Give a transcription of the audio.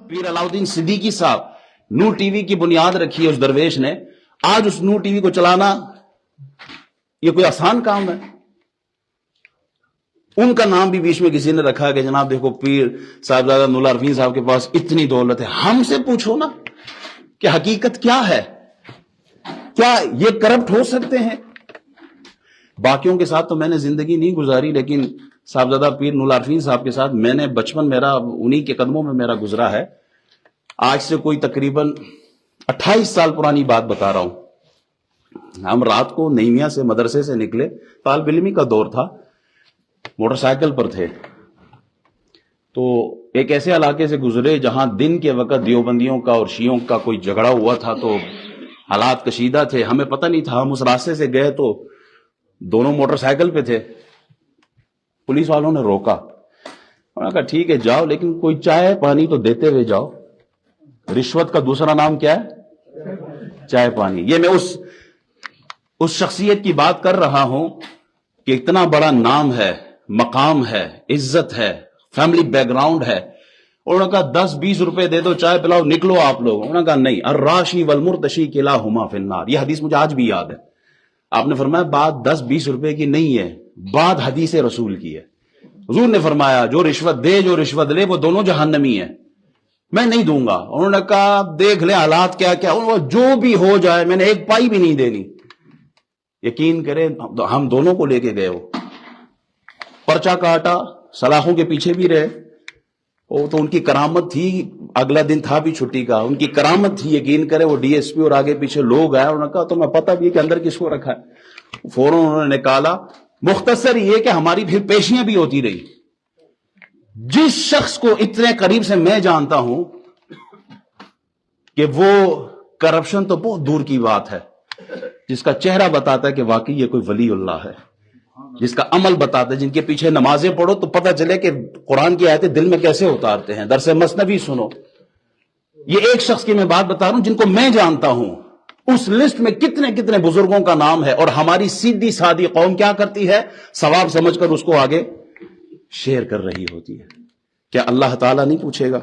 پیر علاؤدین صدیقی صاحب نور T V کی بنیاد رکھی ہے اس درویش نے. آج اس نور ٹی وی کو چلانا یہ کوئی آسان کام ہے؟ ان کا نام بھی بیچ میں کسی نے رکھا کہ جناب دیکھو پیر صاحبزادہ نور عرفین صاحب کے پاس اتنی دولت ہے. ہم سے پوچھو نا کہ حقیقت کیا ہے, کیا یہ کرپٹ ہو سکتے ہیں؟ باقیوں کے ساتھ تو میں نے زندگی نہیں گزاری, لیکن صاحبزادہ پیر نور عرفین صاحب کے ساتھ میں نے بچپن میرا انہی کے قدموں میں میرا گزرا ہے. آج سے کوئی تقریباً 28 سال پرانی بات بتا رہا ہوں. ہم رات کو نیمیا سے مدرسے سے نکلے, طالب علمی کا دور تھا, موٹر سائیکل پر تھے, تو ایک ایسے علاقے سے گزرے جہاں دن کے وقت دیوبندیوں کا اور شیعوں کا کوئی جھگڑا ہوا تھا, تو حالات کشیدہ تھے, ہمیں پتہ نہیں تھا. ہم اس راستے سے گئے تو دونوں موٹر سائیکل پہ تھے. پولیس والوں نے روکا, انہوں نے کہا ٹھیک ہے جاؤ, لیکن کوئی چائے پانی تو دیتے ہوئے جاؤ. رشوت کا دوسرا نام کیا ہے؟ چائے پانی. یہ میں اس شخصیت کی بات کر رہا ہوں کہ اتنا بڑا نام ہے, مقام ہے, عزت ہے, فیملی بیک گراؤنڈ ہے. انہوں نے کہا 10-20 روپے دے دو, چائے پلاؤ, نکلو آپ لوگ. انہوں نے کہا نہیں, الراشی والمرتشی کلاہما فی النار. یہ حدیث مجھے آج بھی یاد ہے. آپ نے فرمایا بات 10-20 روپے کی نہیں ہے, بات حدیث رسول کی ہے. حضور نے فرمایا جو رشوت دے جو رشوت لے وہ دونوں جہنمی ہیں, میں نہیں دوں گا. انہوں نے کہا دیکھ لیں حالات کیا کیا, جو بھی ہو جائے میں نے ایک پائی بھی نہیں دینی. یقین کریں ہم دونوں کو لے کے گئے, وہ پرچہ کاٹا, سلاخوں کے پیچھے بھی رہے. وہ تو ان کی کرامت تھی, اگلا دن تھا بھی چھٹی کا, ان کی کرامت تھی. یقین کرے وہ ڈی ایس پی اور آگے پیچھے لوگ آئے, انہوں نے کہا تمہیں پتہ بھی ہے کہ اندر کس کو رکھا ہے. فوراً انہوں نے نکالا. مختصر یہ کہ ہماری پھر پیشیاں بھی ہوتی رہی. جس شخص کو اتنے قریب سے میں جانتا ہوں کہ وہ کرپشن تو بہت دور کی بات ہے, جس کا چہرہ بتاتا ہے کہ واقعی یہ کوئی ولی اللہ ہے, جس کا عمل بتاتا ہے, جن کے پیچھے نمازیں پڑھو تو پتہ چلے کہ قرآن کی آیتیں دل میں کیسے اتارتے ہیں, درس مثنوی سنو. یہ ایک شخص کی میں بات بتا رہا ہوں جن کو میں جانتا ہوں. اس لسٹ میں کتنے کتنے بزرگوں کا نام ہے, اور ہماری سیدھی سادی قوم کیا کرتی ہے, ثواب سمجھ کر اس کو آگے شیئر کر رہی ہوتی ہے. کیا اللہ تعالیٰ نہیں پوچھے گا